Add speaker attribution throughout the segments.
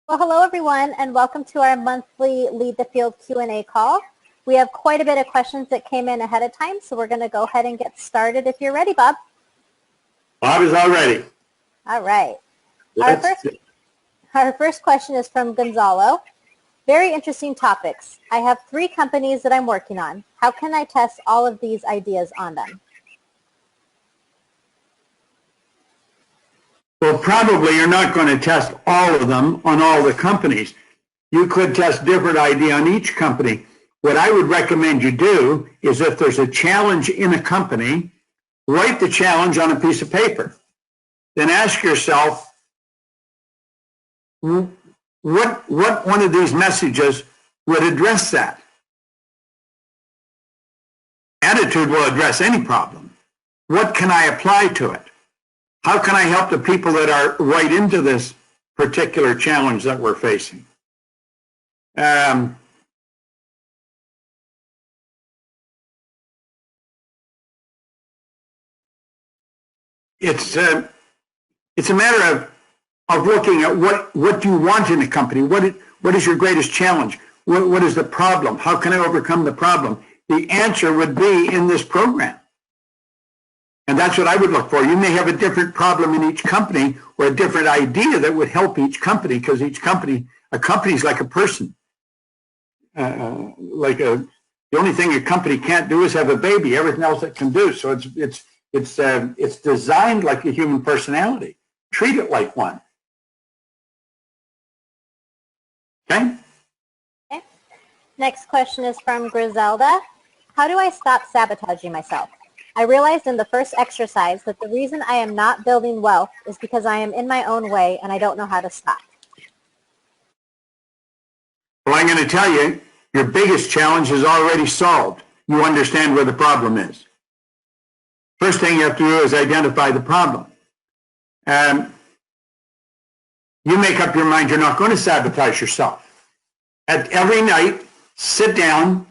Speaker 1: Well, hello everyone, and welcome to our monthly Lead the Field Q&A call. We have quite a bit of questions that came in ahead of time, so we're going to go ahead and get started if you're ready, Bob.
Speaker 2: Bob is all ready.
Speaker 1: All right. Our first question is from Gonzalo. Very interesting topics. I have 3 companies that I'm working on. How can I test all of these ideas on them?
Speaker 2: Well, probably you're not going to test all of them on all the companies. You could test different idea on each company. What I would recommend you do is if there's a challenge in a company, write the challenge on a piece of paper. Then ask yourself, what one of these messages would address that? Attitude will address any problem. What can I apply to it? How can I help the people that are right into this particular challenge that we're facing? It's a matter of looking at what do you want in a company? What is your greatest challenge? What is the problem? How can I overcome the problem? The answer would be in this program. And that's what I would look for. You may have a different problem in each company or a different idea that would help each company, because a company is like a person. The only thing a company can't do is have a baby. Everything else it can do. So it's designed like a human personality. Treat it like one. Okay?
Speaker 1: Okay. Next question is from Griselda. How do I stop sabotaging myself? I realized in the first exercise that the reason I am not building wealth is because I am in my own way and I don't know how to stop.
Speaker 2: Well, I'm going to tell you, your biggest challenge is already solved. You understand where the problem is. First thing you have to do is identify the problem. You make up your mind you're not going to sabotage yourself. Every night, sit down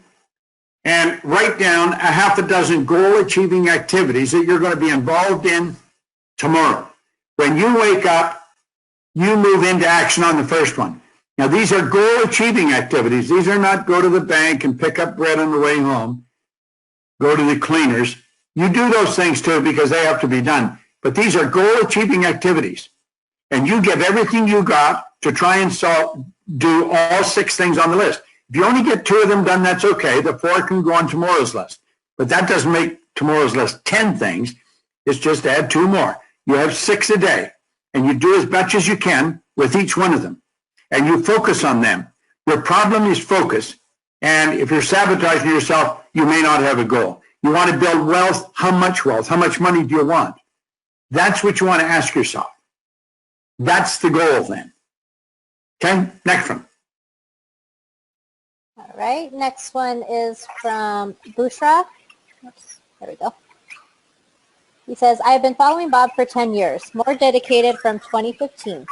Speaker 2: and write down a half a dozen goal-achieving activities that you're going to be involved in tomorrow. When you wake up, you move into action on the first one. Now, these are goal-achieving activities. These are not go to the bank and pick up bread on the way home, go to the cleaners. You do those things too because they have to be done. But these are goal-achieving activities. And you give everything you got to try and do all 6 things on the list. If you only get 2 of them done, that's okay. The 4 can go on tomorrow's list. But that doesn't make tomorrow's list 10 things. It's just add 2 more. You have 6 a day. And you do as much as you can with each one of them. And you focus on them. Your problem is focus. And if you're sabotaging yourself, you may not have a goal. You want to build wealth. How much wealth? How much money do you want? That's what you want to ask yourself. That's the goal then. Okay, next one.
Speaker 1: All right, next one is from Bushra. Oops, there we go. He says, I have been following Bob for 10 years, more dedicated from 2015.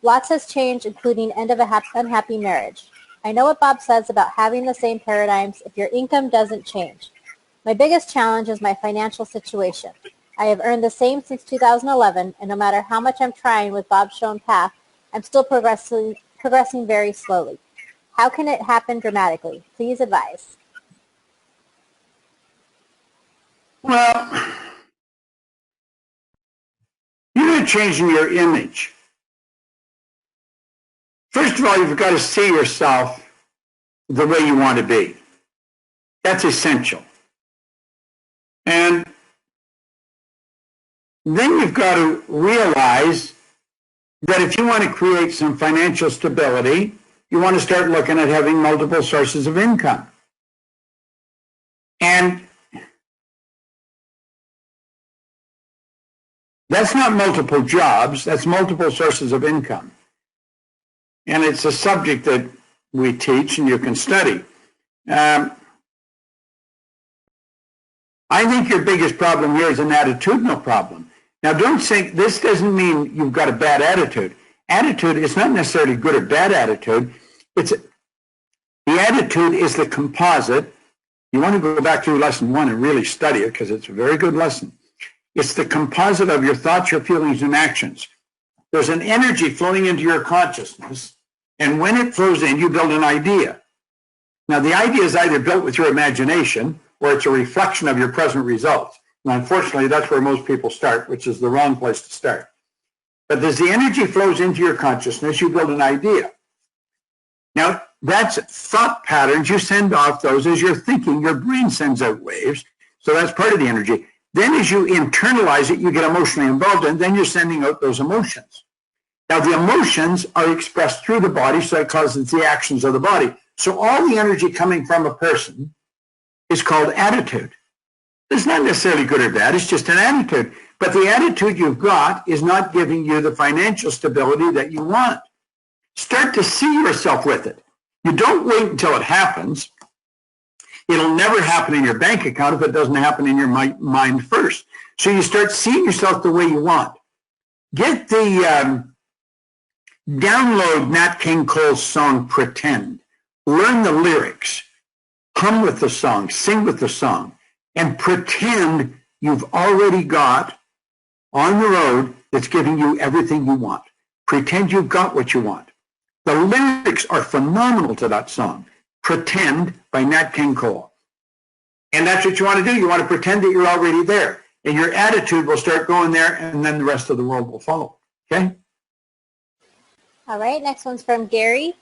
Speaker 1: Lots has changed, including end of a unhappy marriage. I know what Bob says about having the same paradigms if your income doesn't change. My biggest challenge is my financial situation. I have earned the same since 2011, and no matter how much I'm trying with Bob's shown path, I'm still progressing very slowly. How can it happen dramatically? Please advise.
Speaker 2: Well, you're not changing your image. First of all, you've got to see yourself the way you want to be. That's essential. And then you've got to realize that if you want to create some financial stability, you want to start looking at having multiple sources of income. And that's not multiple jobs, that's multiple sources of income. And it's a subject that we teach and you can study. I think your biggest problem here is an attitudinal problem. Now, don't think this doesn't mean you've got a bad attitude. Attitude is not necessarily good or bad attitude. The attitude is the composite. You want to go back to lesson 1 and really study it because it's a very good lesson. It's the composite of your thoughts, your feelings, and actions. There's an energy flowing into your consciousness, And when it flows in, you build an idea. Now, the idea is either built with your imagination or it's a reflection of your present results. And unfortunately, that's where most people start, which is the wrong place to start. But as the energy flows into your consciousness, you build an idea. Now, that's thought patterns. You send off those as you're thinking. Your brain sends out waves. So that's part of the energy. Then as you internalize it, you get emotionally involved, and then you're sending out those emotions. Now, the emotions are expressed through the body, so that causes the actions of the body. So all the energy coming from a person is called attitude. It's not necessarily good or bad. It's just an attitude. But the attitude you've got is not giving you the financial stability that you want. Start to see yourself with it. You don't wait until it happens. It'll never happen in your bank account if it doesn't happen in your mind first. So you start seeing yourself the way you want. Get the download Nat King Cole's song, Pretend. Learn the lyrics. Hum with the song. Sing with the song. And pretend you've already got on the road that's giving you everything you want. Pretend you've got what you want. The lyrics are phenomenal to that song. Pretend by Nat King Cole. And that's what you want to do. You want to pretend that you're already there. And your attitude will start going there, and then the rest of the world will follow. Okay?
Speaker 1: All right, next one's from Gary.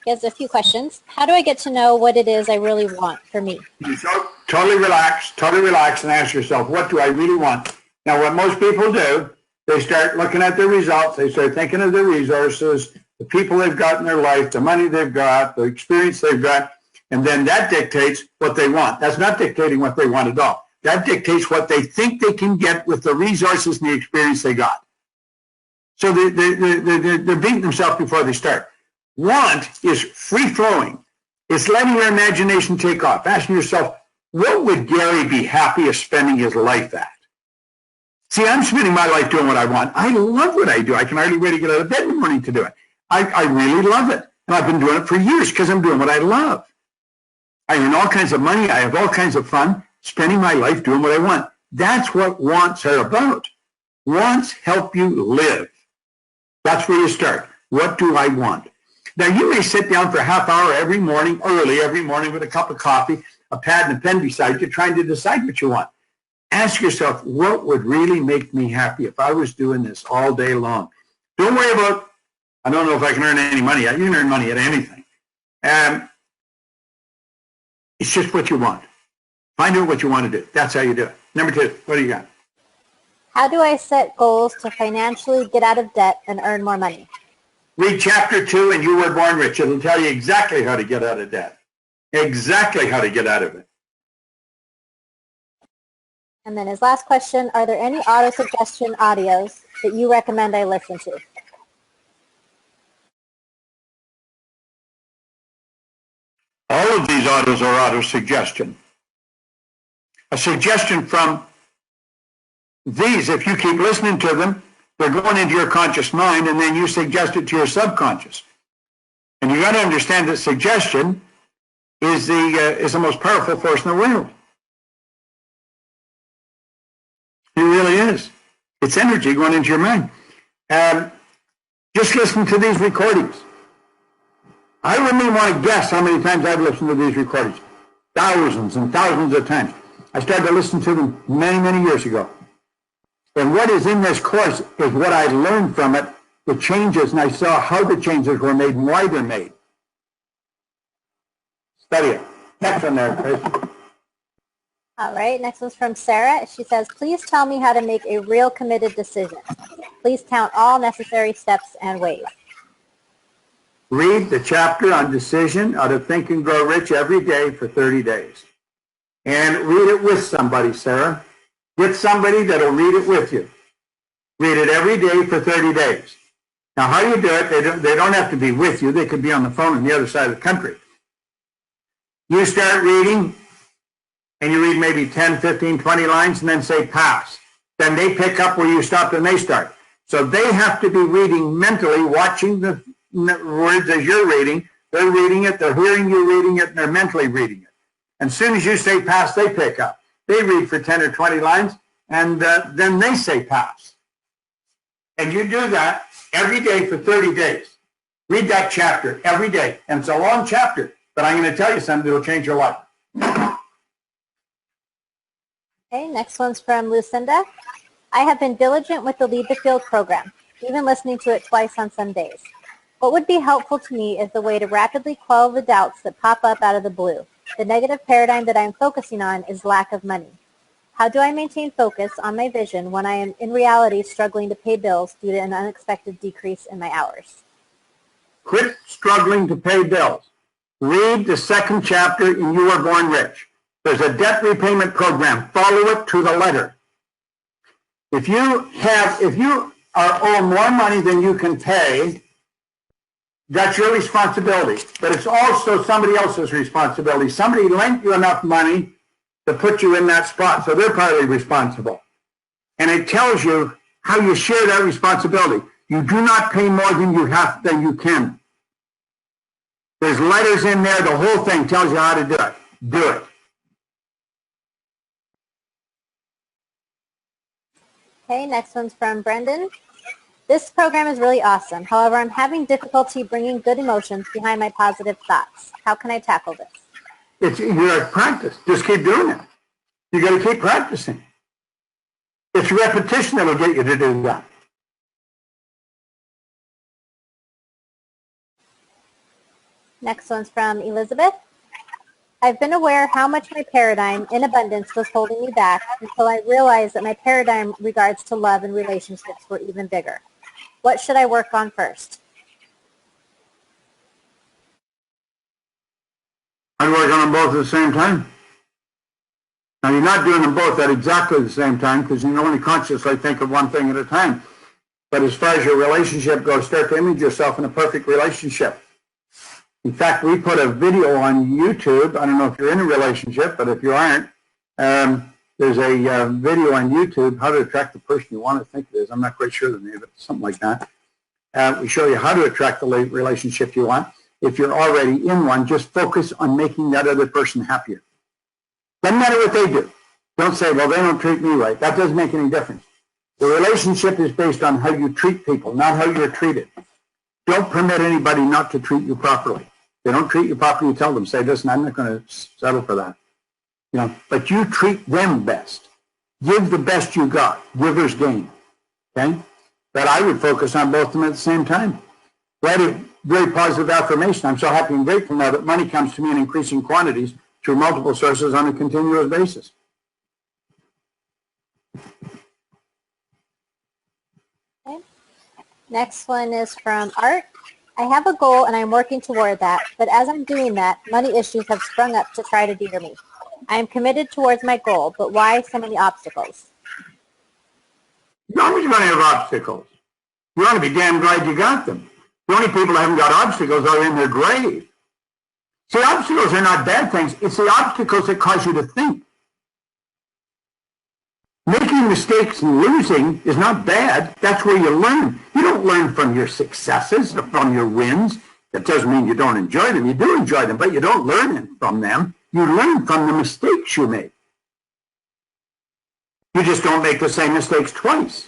Speaker 1: He has a few questions. How do I get to know what it is I really want for me?
Speaker 2: So totally relax and ask yourself, what do I really want? Now, what most people do, they start looking at their results. They start thinking of their resources, the people they've got in their life, the money they've got, the experience they've got, and then that dictates what they want. That's not dictating what they want at all. That dictates what they think they can get with the resources and the experience they got. So they're beating themselves before they start. Want is free-flowing. It's letting your imagination take off. Asking yourself, what would Gary be happiest spending his life at? See, I'm spending my life doing what I want. I love what I do. I can hardly wait to get out of bed in the morning to do it. I really love it. And I've been doing it for years because I'm doing what I love. I earn all kinds of money. I have all kinds of fun spending my life doing what I want. That's what wants are about. Wants help you live. That's where you start. What do I want? Now, you may sit down for a half hour every morning, early every morning with a cup of coffee, a pad and a pen beside you, trying to decide what you want. Ask yourself, what would really make me happy if I was doing this all day long? Don't worry about, I don't know if I can earn any money. You can earn money at anything. It's just what you want. Find out what you want to do. That's how you do it. Number 2, what do you got?
Speaker 1: How do I set goals to financially get out of debt and earn more money?
Speaker 2: Read chapter 2 and You Were Born Rich. It'll tell you exactly how to get out of debt. Exactly how to get out of it.
Speaker 1: And then his last question, are there any auto-suggestion audios that you recommend I listen to?
Speaker 2: All of these autos are auto-suggestion. A suggestion from these, if you keep listening to them, they're going into your conscious mind, and then you suggest it to your subconscious. And you got to understand that suggestion is the most powerful force in the world. It really is. It's energy going into your mind. Just listen to these recordings. I wouldn't even want to guess how many times I've listened to these recordings. Thousands and thousands of times. I started to listen to them many, many years ago. And what is in this course is what I learned from it, the changes, and I saw how the changes were made and why they're made. Study it. Next one there, Chris.
Speaker 1: All right, next one's from Sarah. She says, please tell me how to make a real committed decision. Please count all necessary steps and ways.
Speaker 2: Read the chapter on decision out of Think and Grow Rich every day for 30 days. And read it with somebody, Sarah. Get somebody that'll read it with you. Read it every day for 30 days. Now, how you do it, they don't have to be with you. They could be on the phone on the other side of the country. You start reading, and you read maybe 10, 15, 20 lines, and then say pass. Then they pick up where you stopped and they start. So they have to be reading mentally, watching the words as you're reading. They're reading it, they're hearing you reading it, and they're mentally reading it. And as soon as you say pass, they pick up. They read for 10 or 20 lines, and then they say pass. And you do that every day for 30 days. Read that chapter every day. And it's a long chapter, but I'm going to tell you something that will change your life.
Speaker 1: Okay, next one's from Lucinda. I have been diligent with the Lead the Field program, even listening to it twice on some days. What would be helpful to me is the way to rapidly quell the doubts that pop up out of the blue. The negative paradigm that I am focusing on is lack of money. How do I maintain focus on my vision when I am in reality struggling to pay bills due to an unexpected decrease in my hours?
Speaker 2: Quit struggling to pay bills. Read the second chapter in You Are Born Rich. There's a debt repayment program. Follow it to the letter. If you are owed more money than you can pay, that's your responsibility. But it's also somebody else's responsibility. Somebody lent you enough money to put you in that spot, so they're partly responsible. And it tells you how you share that responsibility. You do not pay more than you can. There's letters in there. The whole thing tells you how to do it. Do it.
Speaker 1: Okay, next one's from Brendan. This program is really awesome. However, I'm having difficulty bringing good emotions behind my positive thoughts. How can I tackle this?
Speaker 2: You're at practice. Just keep doing it. You got to keep practicing. It's repetition that will get you to do that.
Speaker 1: Next one's from Elizabeth. I've been aware how much my paradigm in abundance was holding me back until I realized that my paradigm regards to love and relationships were even bigger. What should I work on first?
Speaker 2: I work on them both at the same time. Now, you're not doing them both at exactly the same time because you can only consciously think of one thing at a time. But as far as your relationship goes, start to image yourself in a perfect relationship. In fact, we put a video on YouTube. I don't know if you're in a relationship, but if you aren't, there's a video on YouTube, how to attract the person you want to think it is. I'm not quite sure the name of it, something like that. We show you how to attract the relationship you want. If you're already in one, just focus on making that other person happier. Doesn't matter what they do. Don't say, well, they don't treat me right. That doesn't make any difference. The relationship is based on how you treat people, not how you're treated. Don't permit anybody not to treat you properly. If they don't treat you properly, you tell them, say, listen, I'm not going to settle for that. But you treat them best. Give the best you got. Givers gain. Okay? But I would focus on both of them at the same time. Write a very positive affirmation. I'm so happy and grateful now that money comes to me in increasing quantities through multiple sources on a continuous basis.
Speaker 1: Okay. Next one is from Art. I have a goal and I'm working toward that, but as I'm doing that, money issues have sprung up to try to deter me. I am committed towards my goal, but why so many obstacles?
Speaker 2: You're always going to have obstacles. You ought to be damn glad you got them. The only people that haven't got obstacles are in their grave. See, obstacles are not bad things. It's the obstacles that cause you to think. Making mistakes and losing is not bad. That's where you learn. You don't learn from your successes or from your wins. That doesn't mean you don't enjoy them. You do enjoy them, but you don't learn from them. You learn from the mistakes you make. You just don't make the same mistakes twice.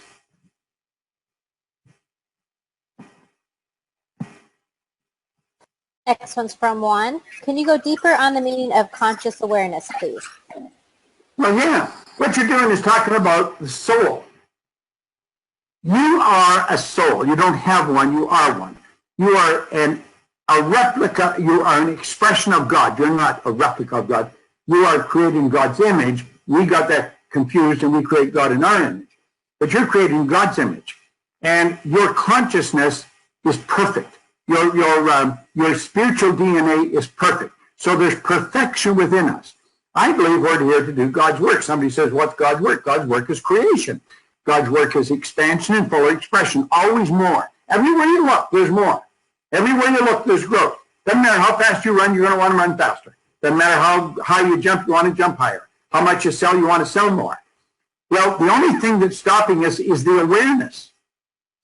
Speaker 1: Next one's from Juan. Can you go deeper on the meaning of conscious awareness, please?
Speaker 2: Well, yeah. What you're doing is talking about the soul. You are a soul. You don't have one. You are one. You are a replica. You are an expression of God. You're not a replica of God. You are creating God's image. We got that confused and we create God in our image. But you're creating God's image. And your consciousness is perfect. Your spiritual DNA is perfect. So there's perfection within us. I believe we're here to do God's work. Somebody says, what's God's work? God's work is creation. God's work is expansion and full expression. Always more. Everywhere you look, there's more. Everywhere you look, there's growth. Doesn't matter how fast you run, you're going to want to run faster. Doesn't matter how high you jump, you want to jump higher. How much you sell, you want to sell more. Well, the only thing that's stopping us is the awareness.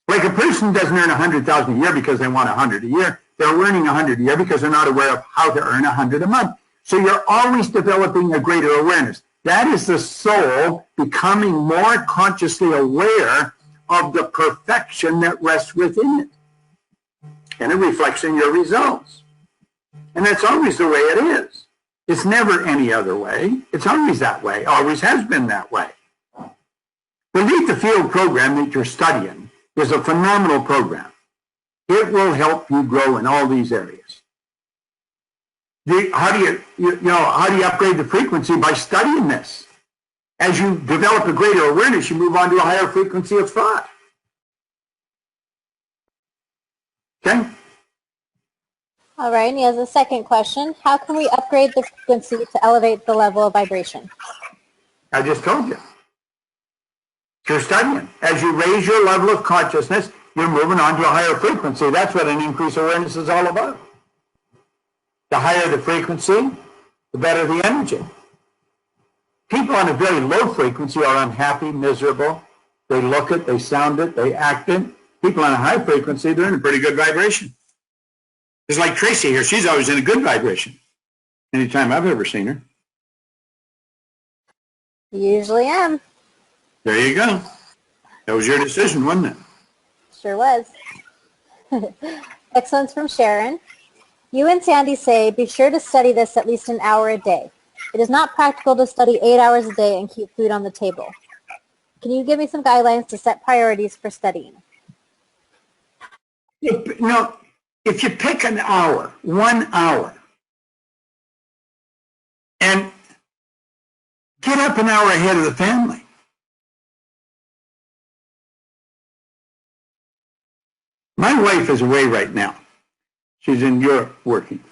Speaker 2: Like a person doesn't earn 100,000 a year because they want 100 a year. They're earning 100 a year because they're not aware of how to earn 100 a month. So you're always developing a greater awareness. That is the soul becoming more consciously aware of the perfection that rests within it. and it reflects in your results. And that's always the way it is. It's never any other way. It's always that way, always has been that way. The Leap the Field program that you're studying is a phenomenal program. It will help you grow in all these areas. How do you upgrade the frequency? By studying this. As you develop a greater awareness, you move on to a higher frequency of thought. Okay?
Speaker 1: All right, and he has a second question. How can we upgrade the frequency to elevate the level of vibration?
Speaker 2: I just told you. You're studying. As you raise your level of consciousness, you're moving on to a higher frequency. That's what an increased awareness is all about. The higher the frequency, the better the energy. People on a very low frequency are unhappy, miserable. They look it, they sound it, they act it. People on a high frequency, they're in a pretty good vibration. It's like Tracy here. She's always in a good vibration. Anytime I've ever seen her.
Speaker 1: Usually am.
Speaker 2: There you go. That was your decision, wasn't it?
Speaker 1: Sure was. Next one's from Sharon. You and Sandy say, be sure to study this at least an hour a day. It is not practical to study 8 hours a day and keep food on the table. Can you give me some guidelines to set priorities for studying?
Speaker 2: If you pick an hour, 1 hour, and get up an hour ahead of the family. My wife is away right now. She's in Europe working.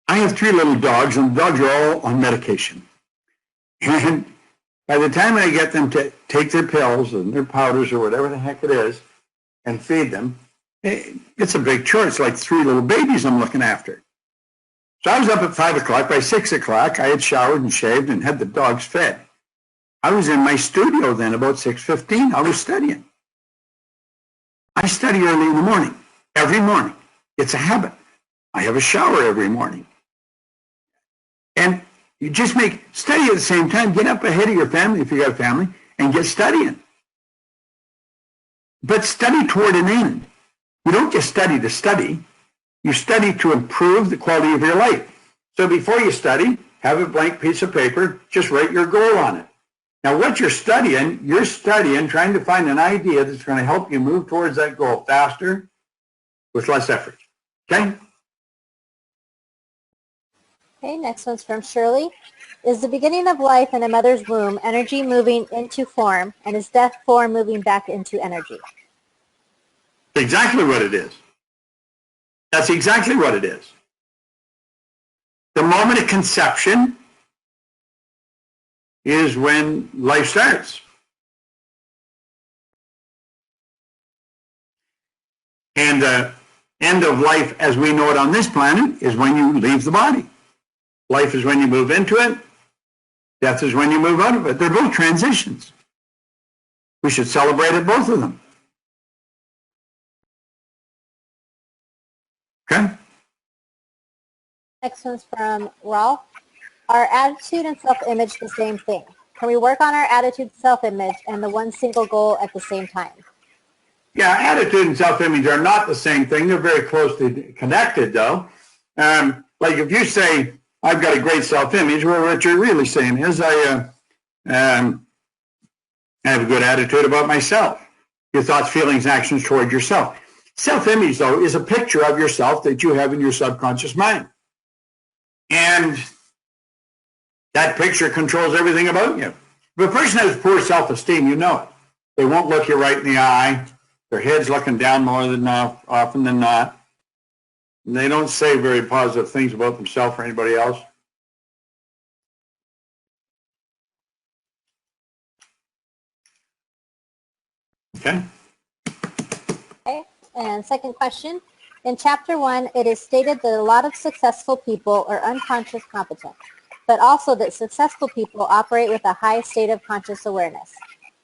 Speaker 2: I have 3 little dogs, and the dogs are all on medication. And by the time I get them to take their pills and their powders or whatever the heck it is and feed them, it's a big chore. It's like 3 little babies I'm looking after. So I was up at 5 o'clock. By 6 o'clock, I had showered and shaved and had the dogs fed. I was in my studio then about 6:15. I was studying. I study early in the morning, every morning. It's a habit. I have a shower every morning. And you just study at the same time, get up ahead of your family if you got a family, and get studying. But study toward an end. You don't just study to study. You study to improve the quality of your life. So before you study, have a blank piece of paper, just write your goal on it. Now what you're studying trying to find an idea that's going to help you move towards that goal faster with less effort. Okay?
Speaker 1: Okay, next one's from Shirley. Is the beginning of life in a mother's womb energy moving into form, and is death form moving back into energy?
Speaker 2: Exactly what it is. That's exactly what it is. The moment of conception is when life starts. And the end of life as we know it on this planet is when you leave the body. Life is when you move into it. Death is when you move out of it. They're both transitions. We should celebrate at both of them. Okay?
Speaker 1: Next one's from Rolf. Are attitude and self-image the same thing? Can we work on our attitude and self-image and the one single goal at the same time?
Speaker 2: Yeah, attitude and self-image are not the same thing. They're very closely connected, though. Like if you say, I've got a great self-image, well, what you're really saying is I have a good attitude about myself. Your thoughts, feelings, actions toward yourself. Self-image, though, is a picture of yourself that you have in your subconscious mind. And that picture controls everything about you. If a person has poor self-esteem, you know it. They won't look you right in the eye. Their head's looking down more than often than not. And they don't say very positive things about themselves or anybody else. Okay?
Speaker 1: Okay, and second question. In Chapter 1, it is stated that a lot of successful people are unconscious competent, but also that successful people operate with a high state of conscious awareness.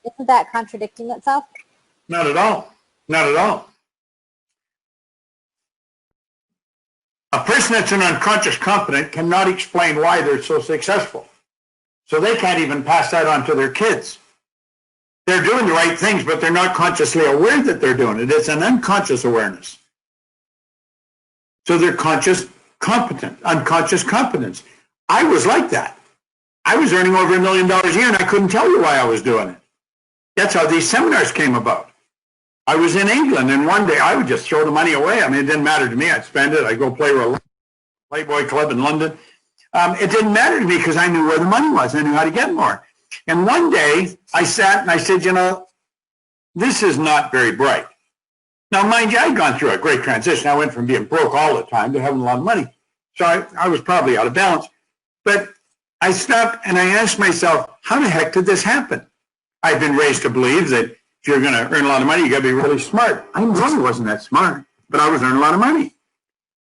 Speaker 1: Isn't that contradicting itself?
Speaker 2: Not at all. Not at all. A person that's an unconscious competent cannot explain why they're so successful. So they can't even pass that on to their kids. They're doing the right things, but they're not consciously aware that they're doing it. It's an unconscious awareness. So they're unconscious competence. I was like that. I was earning over $1 million a year and I couldn't tell you why I was doing it. That's how these seminars came about. I was in England and one day I would just throw the money away. I mean, it didn't matter to me. I'd spend it. I'd go play with a Playboy Club in London. It didn't matter to me because I knew where the money was. I knew how to get more. And one day I sat and I said, you know, this is not very bright. Now, mind you, I'd gone through a great transition. I went from being broke all the time to having a lot of money. So I was probably out of balance. But I stopped and I asked myself, how the heck did this happen? I've been raised to believe that if you're going to earn a lot of money, you got to be really smart. I really wasn't that smart, but I was earning a lot of money.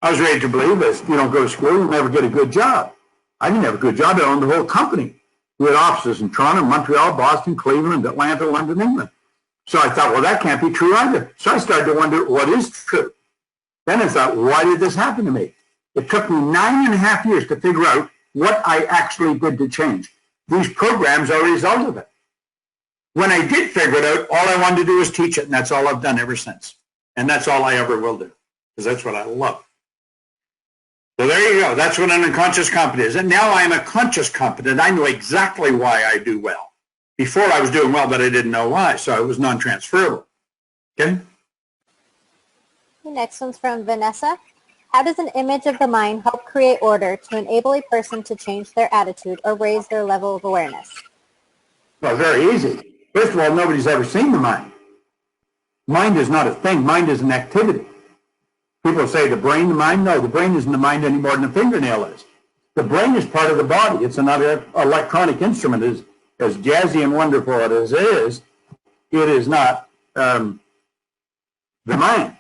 Speaker 2: I was raised to believe that if you don't go to school, you'll never get a good job. I didn't have a good job. I owned the whole company. We had offices in Toronto, Montreal, Boston, Cleveland, Atlanta, London, England. So I thought, well, that can't be true either. So I started to wonder, what is true? Then I thought, why did this happen to me? It took me 9.5 years to figure out what I actually did to change. These programs are a result of it. When I did figure it out, all I wanted to do was teach it, and that's all I've done ever since. And that's all I ever will do, because that's what I love. So there you go. That's what an unconscious competent is. And now I'm a conscious competent. I know exactly why I do well. Before I was doing well, but I didn't know why, so it was non-transferable. Okay?
Speaker 1: The next one's from Vanessa. How does an image of the mind help create order to enable a person to change their attitude or raise their level of awareness?
Speaker 2: Well, very easy. First of all, nobody's ever seen the mind. Mind is not a thing. Mind is an activity. People say the brain, the mind. No, the brain isn't the mind any more than a fingernail is. The brain is part of the body. It's another electronic instrument. As jazzy and wonderful as it is not the mind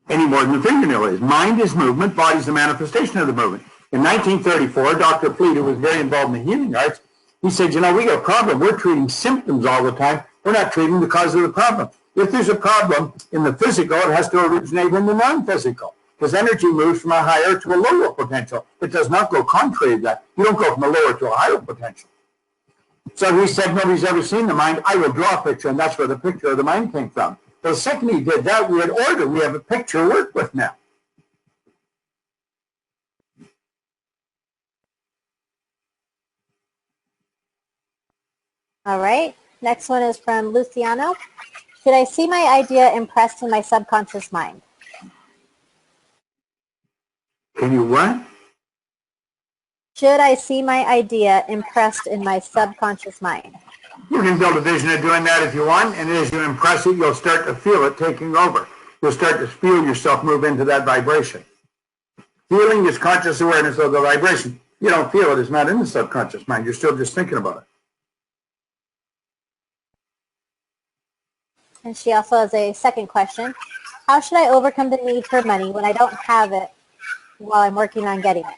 Speaker 2: any more than the fingernail is. Mind is movement. Body is the manifestation of the movement. In 1934, Dr. Fleet, who was very involved in the healing arts, he said, you know, we got a problem. We're treating symptoms all the time. We're not treating the cause of the problem. If there's a problem in the physical, it has to originate in the non-physical, because energy moves from a higher to a lower potential. It does not go contrary to that. You don't go from a lower to a higher potential. So he said, nobody's ever seen the mind. I will draw a picture, and that's where the picture of the mind came from. The second he did that, we had order. We have a picture to work with now.
Speaker 1: All right. Next one is from Luciano. Should I see my idea impressed in my subconscious mind?
Speaker 2: Can you what?
Speaker 1: Should I see my idea impressed in my subconscious mind?
Speaker 2: You can build a vision of doing that if you want, and as you impress it, you'll start to feel it taking over. You'll start to feel yourself move into that vibration. Feeling is conscious awareness of the vibration. You don't feel it. It's not in the subconscious mind. You're still just thinking about it.
Speaker 1: And she also has a second question. How should I overcome the need for money when I don't have it while I'm working on getting it?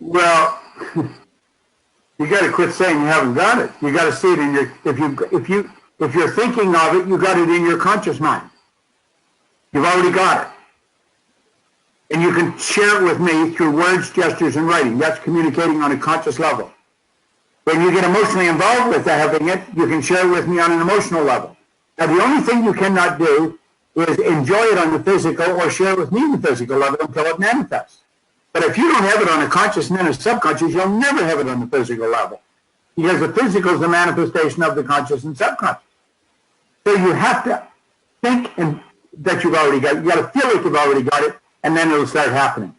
Speaker 2: Well, you got to quit saying you haven't got it. You got to see it in your. If you're thinking of it, you got it in your conscious mind. You've already got it, and you can share it with me through words, gestures, and writing. That's communicating on a conscious level. When you get emotionally involved with having it, you can share it with me on an emotional level. Now, the only thing you cannot do is enjoy it on the physical or share it with me on the physical level until it manifests. But if you don't have it on a conscious and then a subconscious, you'll never have it on the physical level, because the physical is the manifestation of the conscious and subconscious. So you have to think that you've already got it. You got to feel like you've already got it, and then it'll start happening.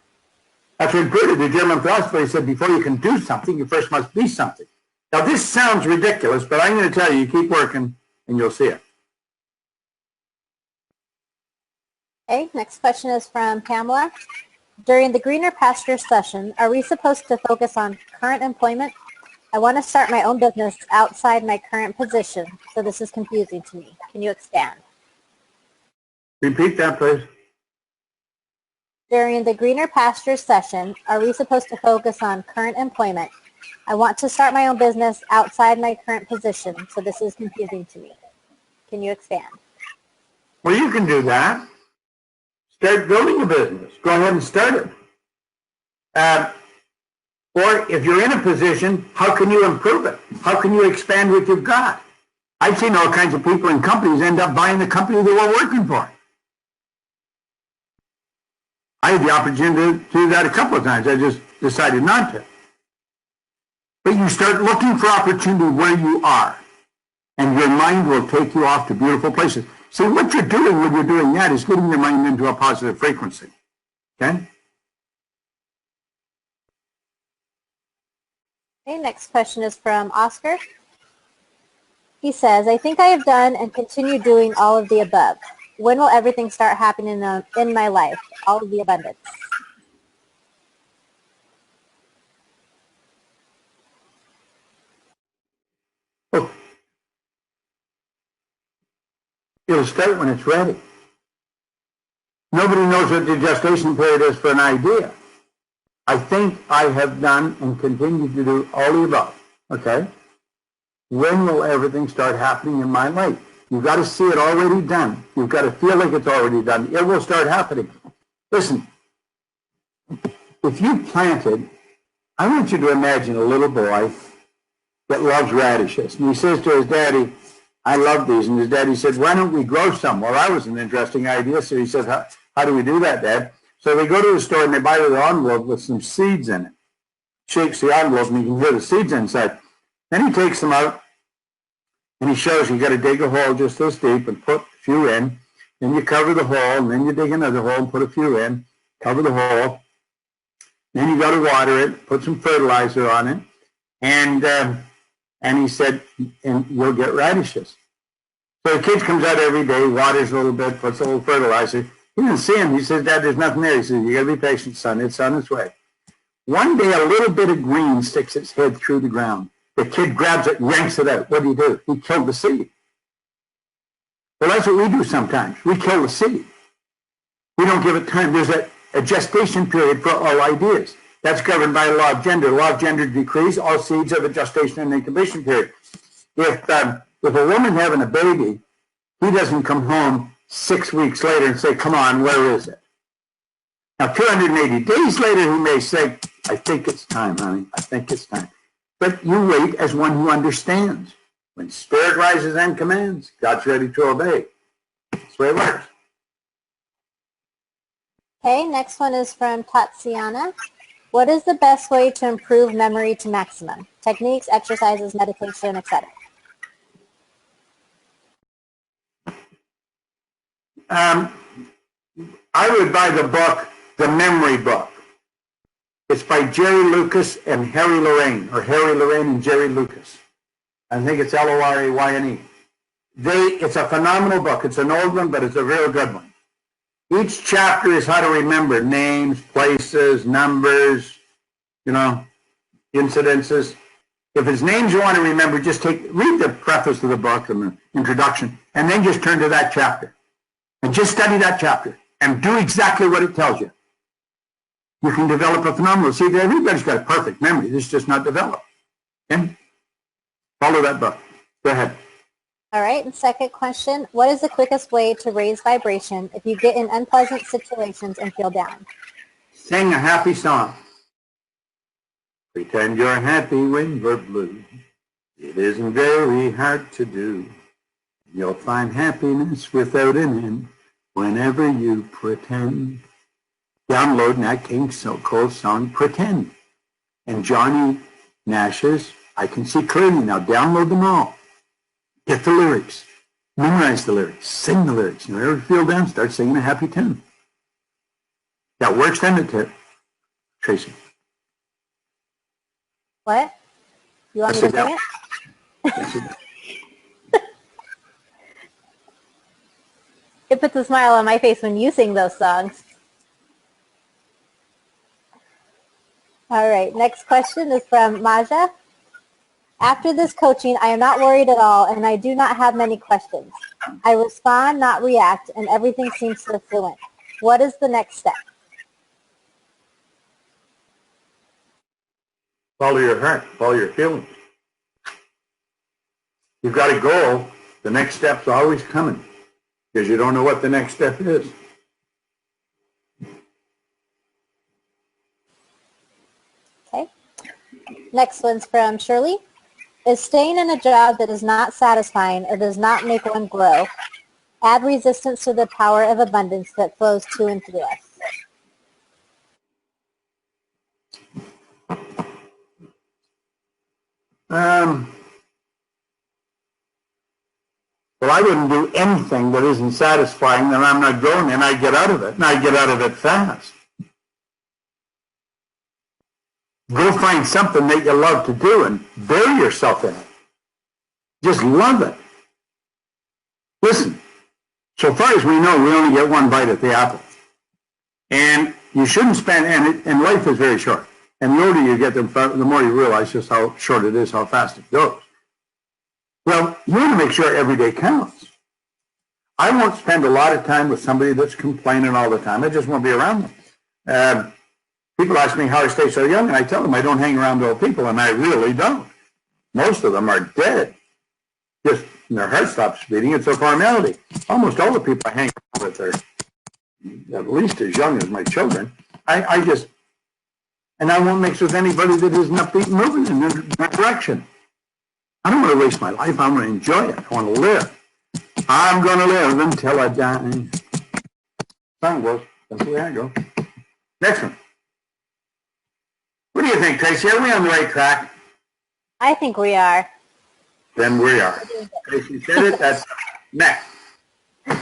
Speaker 2: That's what Buddha, the German philosopher, said, before you can do something, you first must be something. Now, this sounds ridiculous, but I'm going to tell you, keep working, and you'll see it.
Speaker 1: Okay, next question is from Pamela. During the Greener Pastures session, are we supposed to focus on current employment? I want to start my own business outside my current position, so this is confusing to me. Can you expand?
Speaker 2: Repeat that, please.
Speaker 1: During the Greener Pastures session, are we supposed to focus on current employment? I want to start my own business outside my current position, so this is confusing to me. Can you expand?
Speaker 2: Well, you can do that. Start building a business. Go ahead and start it. Or if you're in a position, how can you improve it? How can you expand what you've got? I've seen all kinds of people in companies end up buying the company they were working for. I had the opportunity to do that a couple of times. I just decided not to. But you start looking for opportunity where you are, and your mind will take you off to beautiful places. See, what you're doing when you're doing that is getting your mind into a positive frequency. Okay?
Speaker 1: Okay, next question is from Oscar. He says, I think I have done and continue doing all of the above. When will everything start happening in my life? All of the abundance.
Speaker 2: Oh. It'll start when it's ready. Nobody knows what the gestation period is for an idea. I think I have done and continue to do all the above. Okay? When will everything start happening in my life? You've got to see it already done. You've got to feel like it's already done. It will start happening. Listen, if you planted, I want you to imagine a little boy that loves radishes. And he says to his daddy, I love these. And his daddy said, why don't we grow some? Well, that was an interesting idea. So he said, how do we do that, Dad? So they go to the store and they buy the envelope with some seeds in it. Shakes the envelope and you can hear the seeds inside. Then he takes them out and he shows you got to dig a hole just this deep and put a few in. Then you cover the hole and then you dig another hole and put a few in. Cover the hole. Then you got to water it, put some fertilizer on it. And he said, and you'll get radishes. So the kid comes out every day, waters a little bit, puts a little fertilizer. He didn't see him. He says, Dad, there's nothing there. He says, you got to be patient, son. It's on its way. One day, a little bit of green sticks its head through the ground. The kid grabs it and yanks it out. What do? He killed the seed. Well, that's what we do sometimes. We kill the seed. We don't give it time. There's a gestation period for all ideas. That's governed by the law of gender. Law of gender decrees. All seeds have a gestation and incubation period. If a woman having a baby, he doesn't come home 6 weeks later and say, come on, where is it? Now, 280 days later, he may say, I think it's time, honey. I think it's time. But you wait as one who understands. When spirit rises and commands, God's ready to obey. That's the way it works.
Speaker 1: Okay, next one is from Tatiana. What is the best way to improve memory to maximum? Techniques, exercises, meditation, etc.
Speaker 2: I would buy the book, The Memory Book. It's by Jerry Lucas and Harry Lorraine, or Harry Lorraine and Jerry Lucas. I think it's Lorayne. It's a phenomenal book. It's an old one, but it's a real good one. Each chapter is how to remember names, places, numbers, incidences. If it's names you want to remember, just read the preface of the book and the introduction, and then just turn to that chapter. And just study that chapter and do exactly what it tells you. You can develop a phenomenal. See, everybody's got a perfect memory. It's just not developed. Okay? Follow that book. Go ahead.
Speaker 1: All right, and second question, what is the quickest way to raise vibration if you get in unpleasant situations and feel down?
Speaker 2: Sing a happy song. Pretend you're happy when you're blue. It isn't very hard to do. You'll find happiness without an end whenever you pretend. Download Nat King Cole song, Pretend. And Johnny Nash's I Can See Clearly Now. Download them all. Get the lyrics. Memorize the lyrics. Sing the lyrics. You ever feel down, start singing a happy tune. That works, then it, Tracy.
Speaker 1: What? You want me to sing it? It puts a smile on my face when you sing those songs. All right, next question is from Maja. After this coaching, I am not worried at all, and I do not have many questions. I respond, not react, and everything seems so fluent. What is the next step?
Speaker 2: Follow your heart. Follow your feelings. You've got a goal. The next step's always coming because you don't know what the next step is.
Speaker 1: Okay. Next one's from Shirley. Is staying in a job that is not satisfying or does not make one grow? Add resistance to the power of abundance that flows to and through us.
Speaker 2: Well, I wouldn't do anything that isn't satisfying, and I'm not going, and I get out of it, and I get out of it fast. Go find something that you love to do and bury yourself in it. Just love it. Listen, so far as we know, we only get one bite at the apple. And you shouldn't spend, and life is very short. And the older you get, the more you realize just how short it is, how fast it goes. Well, you want to make sure every day counts. I won't spend a lot of time with somebody that's complaining all the time. I just won't be around them. People ask me how I stay so young, and I tell them I don't hang around old people, and I really don't. Most of them are dead. Just their heart stops beating. It's a formality. Almost all the people I hang around with are at least as young as my children. And I won't mix with anybody that isn't upbeat and moving in that direction. I don't want to waste my life. I want to enjoy it. I want to live. I'm going to live until I die. Song goes. That's the way I go. Next one. What do you think, Tracy? Are we on the right track?
Speaker 1: I think we are.
Speaker 2: Then we are. Tracy said it. That's next.
Speaker 1: All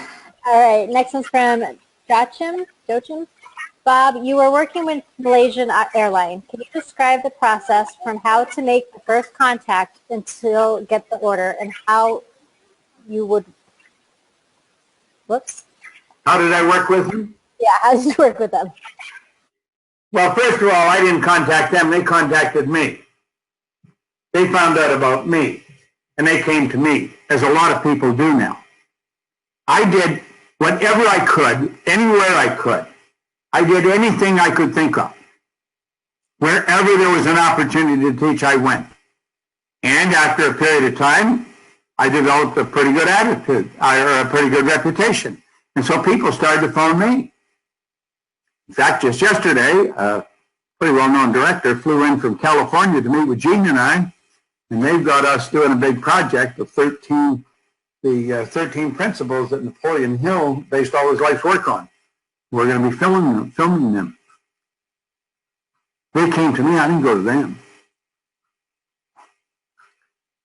Speaker 1: right. Next one's from Joachim. Bob, you were working with Malaysian Airline. Can you describe the process from how to make the first contact until get the order, and how you would... Whoops.
Speaker 2: How did I work with them?
Speaker 1: Yeah, how did you work with them?
Speaker 2: Well, first of all, I didn't contact them. They contacted me. They found out about me, and they came to me, as a lot of people do now. I did whatever I could, anywhere I could. I did anything I could think of. Wherever there was an opportunity to teach, I went. And after a period of time, I developed a pretty good attitude, or a pretty good reputation. And so people started to phone me. In fact, just yesterday, a pretty well-known director flew in from California to meet with Gene and I, and they've got us doing a big project of 13 principles that Napoleon Hill based all his life's work on. We're going to be filming them. They came to me, I didn't go to them.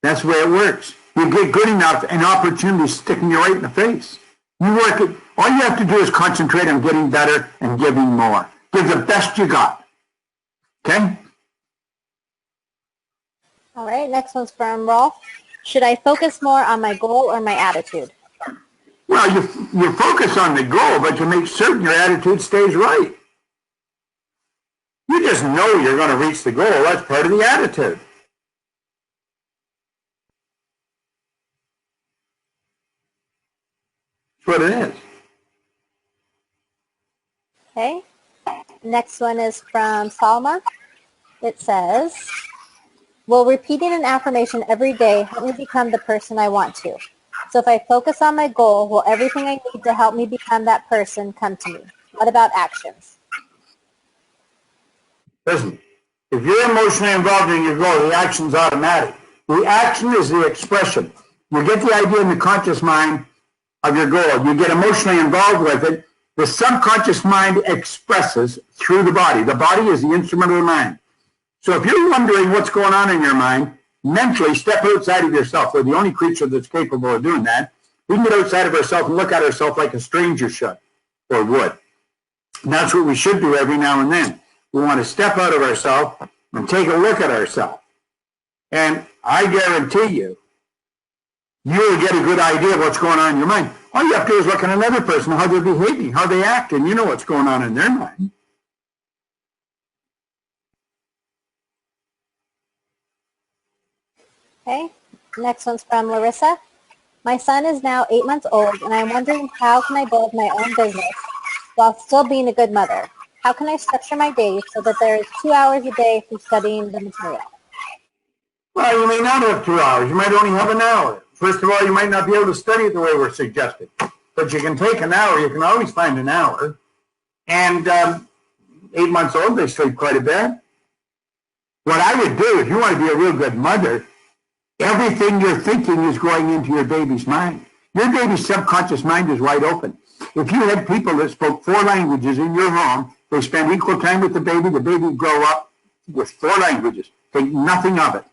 Speaker 2: That's the way it works. You get good enough, an opportunity sticking you right in the face. You work it. All you have to do is concentrate on getting better and giving more. Give the best you got. Okay?
Speaker 1: All right, next one's from Rolf. Should I focus more on my goal or my attitude?
Speaker 2: Well, you focus on the goal, but you make certain your attitude stays right. You just know you're going to reach the goal. That's part of the attitude. That's what it is.
Speaker 1: Okay. Next one is from Salma. It says, will repeating an affirmation every day help me become the person I want to? So if I focus on my goal, will everything I need to help me become that person come to me? What about actions?
Speaker 2: Listen, if you're emotionally involved in your goal, the action's automatic. The action is the expression. You get the idea in the conscious mind of your goal. You get emotionally involved with it. The subconscious mind expresses through the body. The body is the instrument of the mind. So if you're wondering what's going on in your mind, mentally step outside of yourself. We're the only creature that's capable of doing that. We can get outside of ourselves and look at ourselves like a stranger should or would. And that's what we should do every now and then. We want to step out of ourselves and take a look at ourselves. And I guarantee you, you'll get a good idea of what's going on in your mind. All you have to do is look at another person, how they're behaving, how they act, and you know what's going on in their mind.
Speaker 1: Okay, next one's from Larissa. My son is now 8 months old, and I'm wondering how can I build my own business while still being a good mother? How can I structure my day so that there is 2 hours a day for studying the material?
Speaker 2: Well, you may not have 2 hours. You might only have an hour. First of all, you might not be able to study it the way we're suggesting. But you can take an hour. You can always find an hour. And 8 months old, they sleep quite a bit. What I would do, if you want to be a real good mother, Everything you're thinking is going into your baby's mind. Your baby's subconscious mind is wide open. If you had people that spoke 4 languages in your home, they spend equal time with the baby would grow up with 4 languages. Think nothing of it.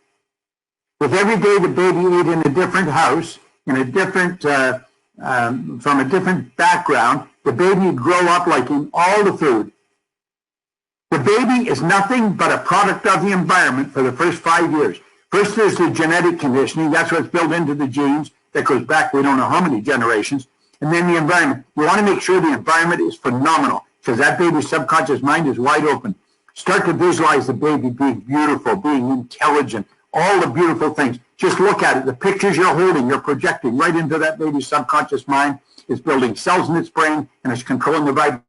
Speaker 2: If every day the baby ate in a different house, in a different, from a different background, the baby would grow up liking all the food. The baby is nothing but a product of the environment for the first 5 years. First, there's the genetic conditioning. That's what's built into the genes. That goes back, we don't know how many generations. And then the environment. You want to make sure the environment is phenomenal because that baby's subconscious mind is wide open. Start to visualize the baby being beautiful, being intelligent, all the beautiful things. Just look at it. The pictures you're holding, you're projecting right into that baby's subconscious mind. It's building cells in its brain, and it's controlling the vibration.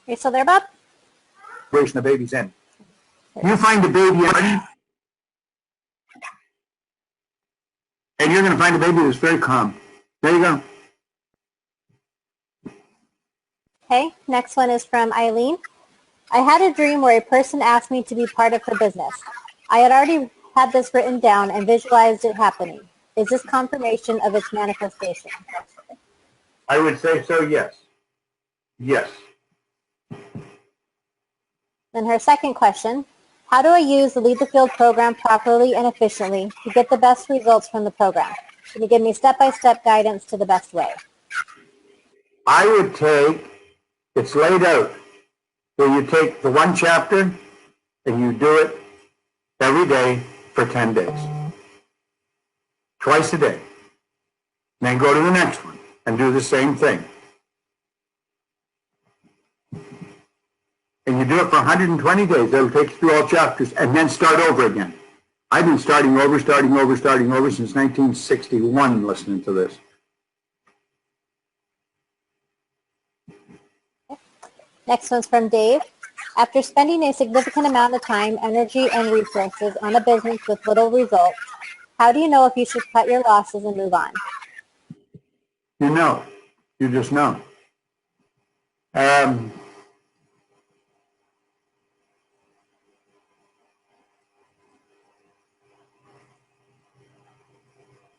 Speaker 1: Are you still there, Bob?
Speaker 2: The baby's in. You find the baby and you're going to find a baby that's very calm. There you go.
Speaker 1: Okay, next one is from Eileen. I had a dream where a person asked me to be part of her business. I had already had this written down and visualized it happening. Is this confirmation of its manifestation?
Speaker 2: I would say so, yes. Yes.
Speaker 1: Then her second question, how do I use the Lead the Field program properly and efficiently to get the best results from the program? Can you give me step-by-step guidance to the best way?
Speaker 2: I would take, it's laid out, where you take the 1 chapter and you do it every day for 10 days. Twice a day. Then go to the next one and do the same thing. And you do it for 120 days. That'll take you through all chapters and then start over again. I've been starting over since 1961 listening to this.
Speaker 1: Next one's from Dave. After spending a significant amount of time, energy, and resources on a business with little results, how do you know if you should cut your losses and move on?
Speaker 2: You know. You just know.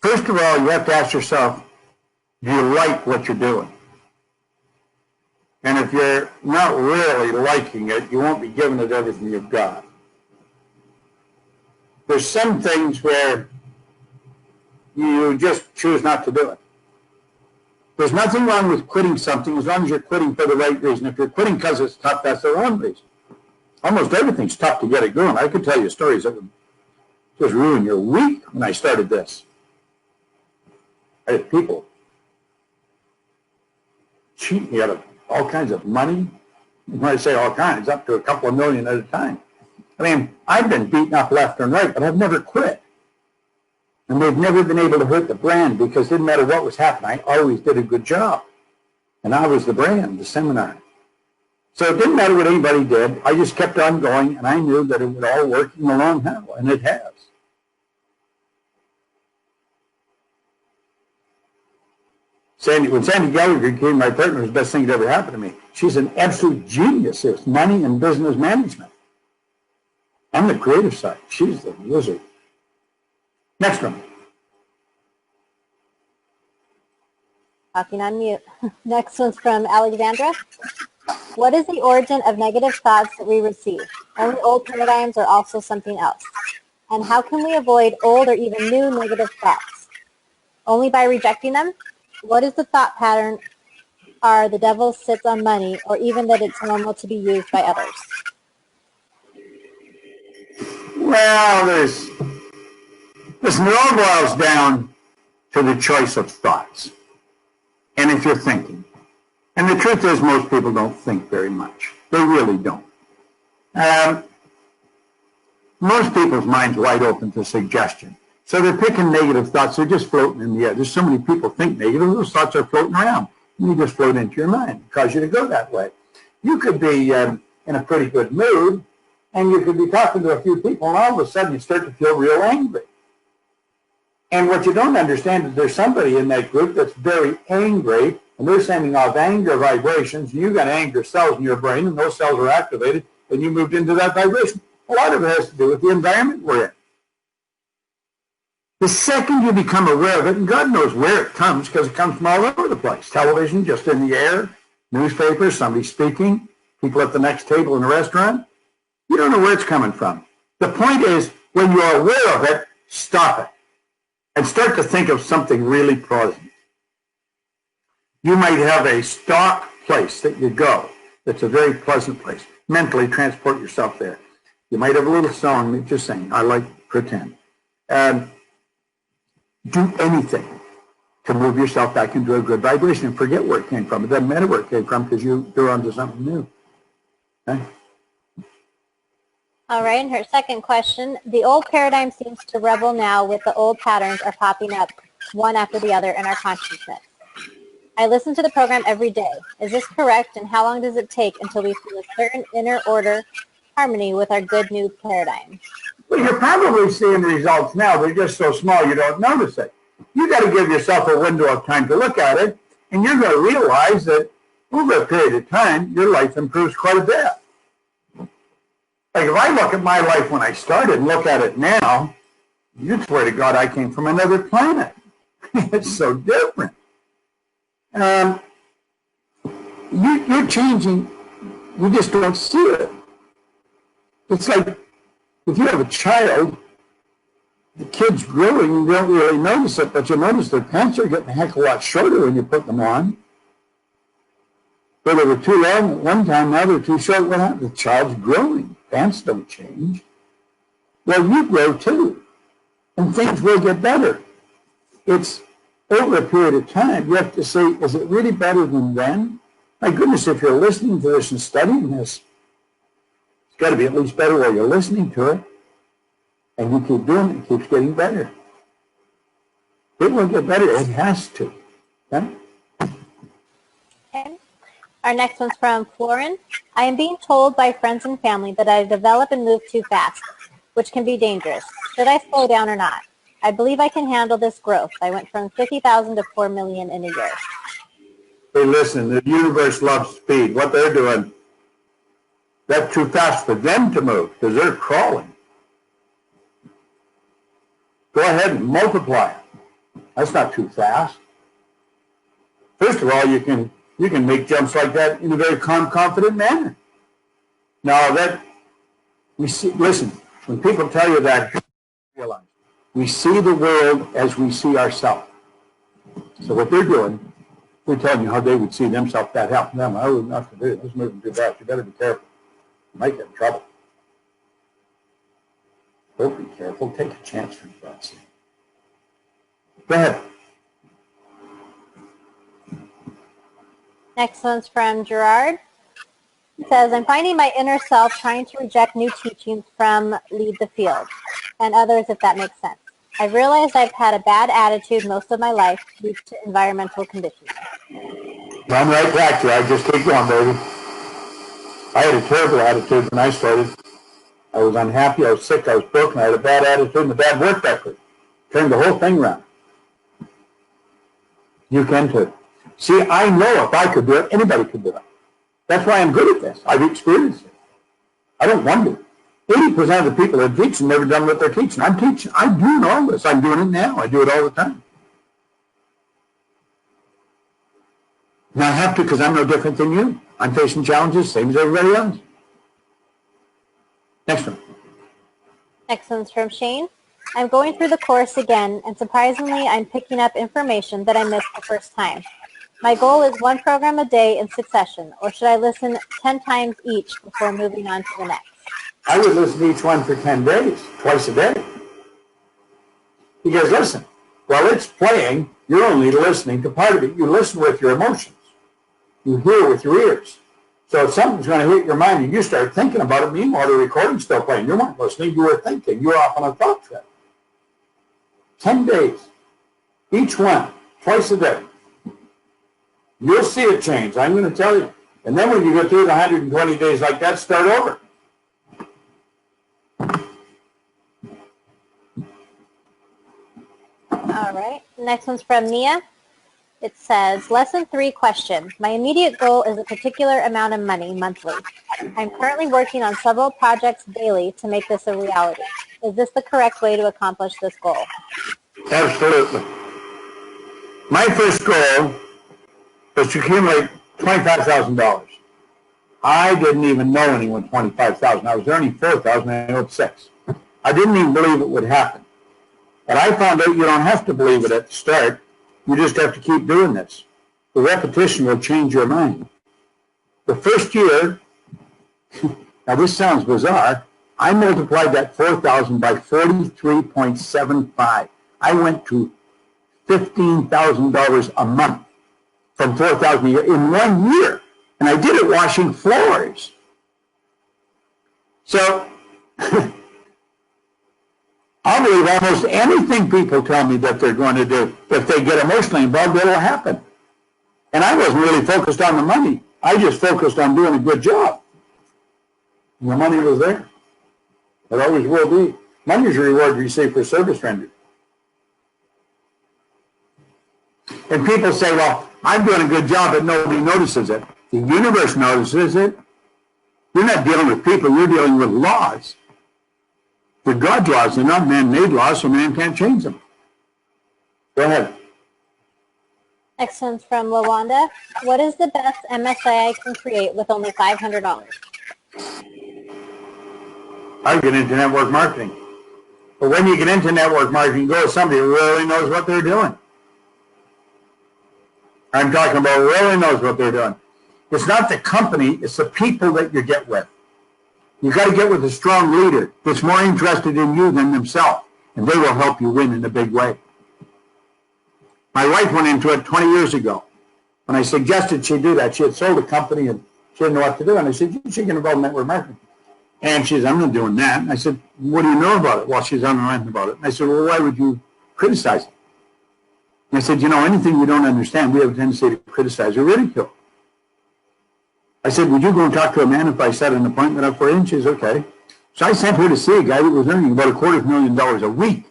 Speaker 2: First of all, you have to ask yourself, do you like what you're doing? And if you're not really liking it, you won't be giving it everything you've got. There's some things where you just choose not to do it. There's nothing wrong with quitting something as long as you're quitting for the right reason. If you're quitting because it's tough, that's the wrong reason. Almost everything's tough to get it going. I could tell you stories that would just ruin your week when I started this. I had people cheat me out of all kinds of money. When I say all kinds, up to a couple of million at a time. I mean, I've been beaten up left and right, but I've never quit. And they've never been able to hurt the brand because it didn't matter what was happening. I always did a good job. And I was the brand, the seminar. So it didn't matter what anybody did. I just kept on going, and I knew that it would all work in the long haul, and it has. When Sandy Gallagher became my partner, it was the best thing that ever happened to me. She's an absolute genius at money and business management. I'm the creative side. She's the wizard. Next one.
Speaker 1: Talking on mute. Next one's from Alexandra. What is the origin of negative thoughts that we receive? Only old paradigms or also something else? And how can we avoid old or even new negative thoughts? Only by rejecting them? What is the thought pattern? Are the devil sits on money, or even that it's normal to be used by others?
Speaker 2: Well, listen, it all boils down to the choice of thoughts. And if you're thinking. And the truth is most people don't think very much. They really don't. Most people's minds wide open to suggestion. So they're picking negative thoughts. They're just floating in the air. There's so many people think negative. Those thoughts are floating around. And you just float into your mind. It causes you to go that way. You could be in a pretty good mood, and you could be talking to a few people, and all of a sudden you start to feel real angry. And what you don't understand is there's somebody in that group that's very angry, and they're sending off anger vibrations. You got anger cells in your brain, and those cells are activated, and you moved into that vibration. A lot of it has to do with the environment we're in. The second you become aware of it, and God knows where it comes, because it comes from all over the place. Television, just in the air, newspapers, somebody speaking, people at the next table in a restaurant. You don't know where it's coming from. The point is, when you're aware of it, stop it and start to think of something really pleasant. You might have a stock place that you go that's a very pleasant place. Mentally transport yourself there. You might have a little song that you're saying, I like pretend. Do anything to move yourself back into a good vibration and forget where it came from. It doesn't matter where it came from because you're onto something new. Okay?
Speaker 1: All right, and her second question. The old paradigm seems to rebel now with the old patterns are popping up one after the other in our consciousness. I listen to the program every day. Is this correct, and how long does it take until we feel a certain inner order harmony with our good new paradigm?
Speaker 2: Well, you're probably seeing results now. They're just so small you don't notice it. You got to give yourself a window of time to look at it, and you're going to realize that over a period of time, your life improves quite a bit. Like if I look at my life when I started and look at it now, you'd swear to God I came from another planet. It's so different. You're changing. You just don't see it. It's like if you have a child, the kid's growing, you don't really notice it, but you notice their pants are getting a heck of a lot shorter when you put them on. But they were too long at one time, now they're too short. What happened? The child's growing. Pants don't change. Well, you grow too, and things will get better. It's over a period of time. You have to say, is it really better than then? My goodness, if you're listening to this and studying this, it's got to be at least better while you're listening to it. And you keep doing it, it keeps getting better. It will get better. It has to. Okay?
Speaker 1: Okay. Our next one's from Florin. I am being told by friends and family that I develop and move too fast, which can be dangerous. Should I slow down or not? I believe I can handle this growth. I went from 50,000 to 4 million in a year.
Speaker 2: Hey, listen, the universe loves speed. What they're doing, that's too fast for them to move because they're crawling. Go ahead and multiply it. That's not too fast. First of all, you can make jumps like that in a very calm, confident manner. Now that we see, listen, when people tell you that, realize we see the world as we see ourselves. So what they're doing, they're telling you how they would see themselves. That happened to them. I wouldn't have to do it. This moving too fast. You better be careful. You might get in trouble. Don't be careful. Take a chance for God's sake. Go ahead.
Speaker 1: Next one's from Gerard. It says, I'm finding my inner self trying to reject new teachings from Lead the Field and others, if that makes sense. I've realized I've had a bad attitude most of my life due to environmental conditions.
Speaker 2: I'm right back to you. I just keep going, baby. I had a terrible attitude when I started. I was unhappy, I was sick, I was broken, I had a bad attitude and a bad work ethic. Turned the whole thing around. You can too. See, I know if I could do it, anybody could do it. That's why I'm good at this. I've experienced it. I don't wonder. 80% of the people that teach have never done what they're teaching. I'm teaching. I'm doing all this. I'm doing it now. I do it all the time. And I have to because I'm no different than you. I'm facing challenges, same as everybody else. Next one.
Speaker 1: Next one's from Shane. I'm going through the course again, and surprisingly, I'm picking up information that I missed the first time. My goal is one program a day in succession, or should I listen 10 times each before moving on to the next?
Speaker 2: I would listen to each one for 10 days, twice a day. Because listen, while it's playing, you're only listening to part of it. You listen with your emotions. You hear with your ears. So if something's going to hit your mind and you start thinking about it, meanwhile the recording's still playing. You weren't listening, you were thinking. You were off on a thought trip. 10 days. Each one, twice a day. You'll see it change, I'm going to tell you. And then when you go through the 120 days like that, start over.
Speaker 1: All right. Next one's from Mia. It says, Lesson 3 question. My immediate goal is a particular amount of money monthly. I'm currently working on several projects daily to make this a reality. Is this the correct way to accomplish this goal?
Speaker 2: Absolutely. My first goal was to accumulate $25,000. I didn't even know anyone $25,000. I was earning $4,000 and I owed $6,000. I didn't even believe it would happen. But I found out you don't have to believe it at the start. You just have to keep doing this. The repetition will change your mind. The first year, now this sounds bizarre, I multiplied that 4,000 by 43.75. I went to $15,000 a month from 4,000 a year in 1 year. And I did it washing floors. So I'll believe almost anything people tell me that they're going to do. If they get emotionally involved, it'll happen. And I wasn't really focused on the money. I just focused on doing a good job. And the money was there. It always will be. Money is a reward you receive for service rendered. And people say, well, I'm doing a good job, but nobody notices it. The universe notices it. You're not dealing with people, you're dealing with laws. They're God's laws, they're not man-made laws, so man can't change them. Go ahead.
Speaker 1: Next one's from Lawanda. What is the best MSI I can create with only $500?
Speaker 2: I get into network marketing. But when you get into network marketing, go with somebody who really knows what they're doing. I'm talking about really knows what they're doing. It's not the company, it's the people that you get with. You got to get with a strong leader that's more interested in you than themselves, and they will help you win in a big way. My wife went into it 20 years ago. When I suggested she do that, she had sold a company and she didn't know what to do. And I said, you should get involved in network marketing. And she said, I'm not doing that. And I said, what do you know about it? Well, she's unrelenting about it. And I said, well, why would you criticize it? And I said, you know, anything we don't understand, we have a tendency to criticize or ridicule. I said, would you go and talk to a man if I set an appointment up for him? She said, okay. So I sent her to see a guy that was earning about $250,000 a week.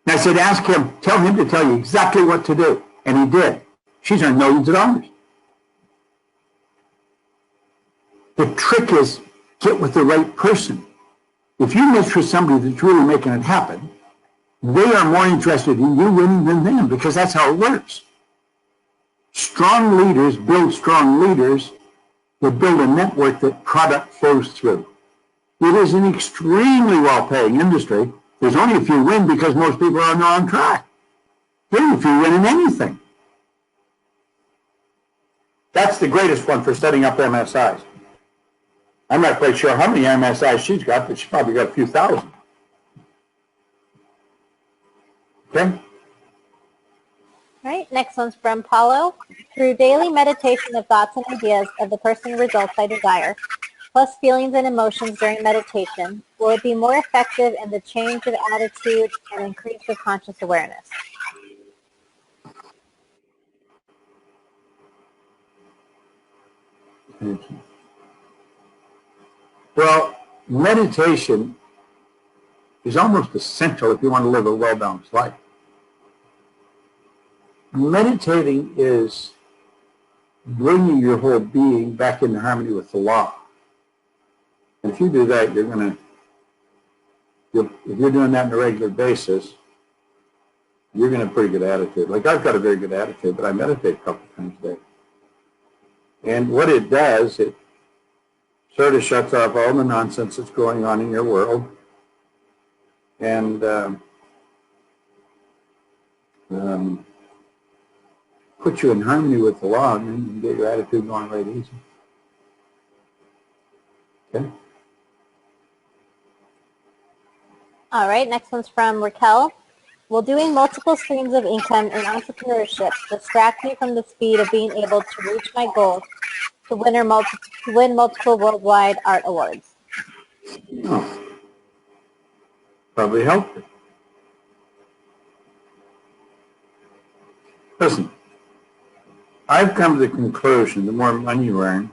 Speaker 2: And I said, ask him, tell him to tell you exactly what to do. And he did. She's earned millions of dollars. The trick is get with the right person. If you mess with somebody that's really making it happen, they are more interested in you winning than them, because that's how it works. Strong leaders build strong leaders that build a network that product flows through. It is an extremely well-paying industry. There's only a few win because most people are not on track. Very few win in anything. That's the greatest one for setting up MSIs. I'm not quite sure how many MSIs she's got, but she's probably got a few thousand. Okay?
Speaker 1: All right, next one's from Paulo. Through daily meditation of thoughts and ideas of the personal results I desire, plus feelings and emotions during meditation, will it be more effective in the change of attitude and increase of conscious awareness?
Speaker 2: Well, meditation is almost essential if you want to live a well-balanced life. Meditating is bringing your whole being back into harmony with the law. And if you do that, if you're doing that on a regular basis, you're going to have a pretty good attitude. Like, I've got a very good attitude, but I meditate a couple of times a day. And what it does, it sort of shuts off all the nonsense that's going on in your world, and put you in harmony with the law, and then you can get your attitude going right easy. Okay?
Speaker 1: All right, next one's from Raquel. Will doing multiple streams of income in entrepreneurship distract me from the speed of being able to reach my goal to win multiple worldwide art awards?
Speaker 2: No. Probably help you. Listen, I've come to the conclusion the more money you earn,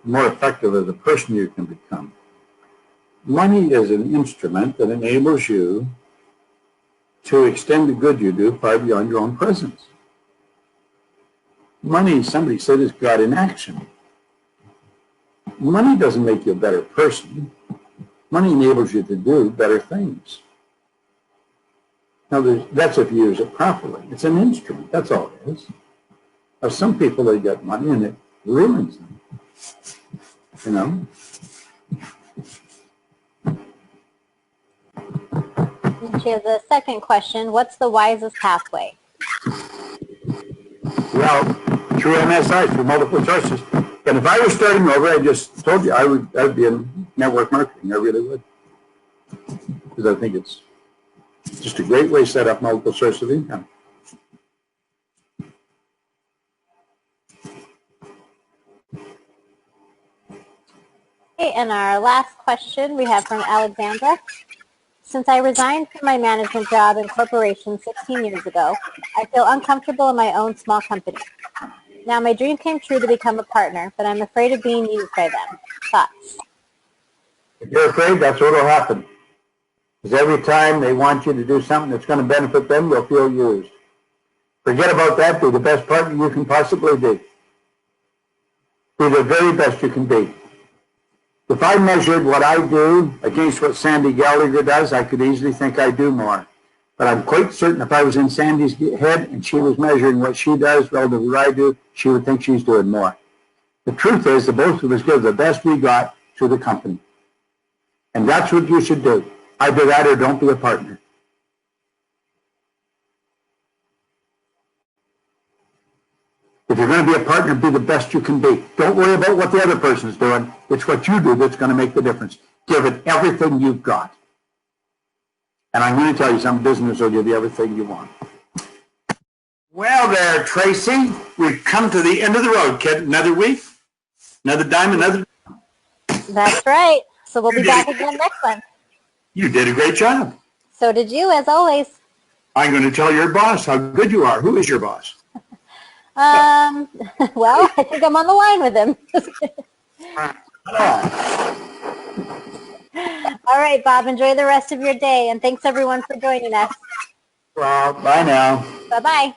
Speaker 2: the more effective as a person you can become. Money is an instrument that enables you to extend the good you do far beyond your own presence. money, somebody said, is God in action. Money doesn't make you a better person. Money enables you to do better things. Now, that's if you use it properly. It's an instrument. That's all it is. Now, some people, they get money and it ruins them. You know?
Speaker 1: She has a second question. What's the wisest pathway?
Speaker 2: Well, through MSI, through multiple sources. And if I was starting over, I just told you, I'd be in network marketing. I really would. Because I think it's just a great way to set up multiple sources of income.
Speaker 1: Okay, and our last question we have from Alexandra. Since I resigned from my management job in corporation 16 years ago, I feel uncomfortable in my own small company. Now my dream came true to become a partner, but I'm afraid of being used by them. Thoughts?
Speaker 2: If you're afraid, that's what will happen. Because every time they want you to do something that's going to benefit them, you'll feel used. Forget about that. Be the best partner you can possibly be. Be the very best you can be. If I measured what I do against what Sandy Gallagher does, I could easily think I do more. But I'm quite certain if I was in Sandy's head and she was measuring what she does relative to what I do, she would think she's doing more. The truth is that both of us give the best we got to the company. And that's what you should do. Either that or don't be a partner. If you're going to be a partner, be the best you can be. Don't worry about what the other person's doing. It's what you do that's going to make the difference. Give it everything you've got. And I'm going to tell you, some business will give you everything you want. Well there, Tracy, we've come to the end of the road, kid. Another week, another dime, another...
Speaker 1: That's right. So we'll be back again next one.
Speaker 2: You did a great job.
Speaker 1: So did you, as always.
Speaker 2: I'm going to tell your boss how good you are. Who is your boss?
Speaker 1: Well, I think I'm on the line with him. All right, Bob, enjoy the rest of your day, and thanks everyone for joining us.
Speaker 2: Well, bye now.
Speaker 1: Bye-bye.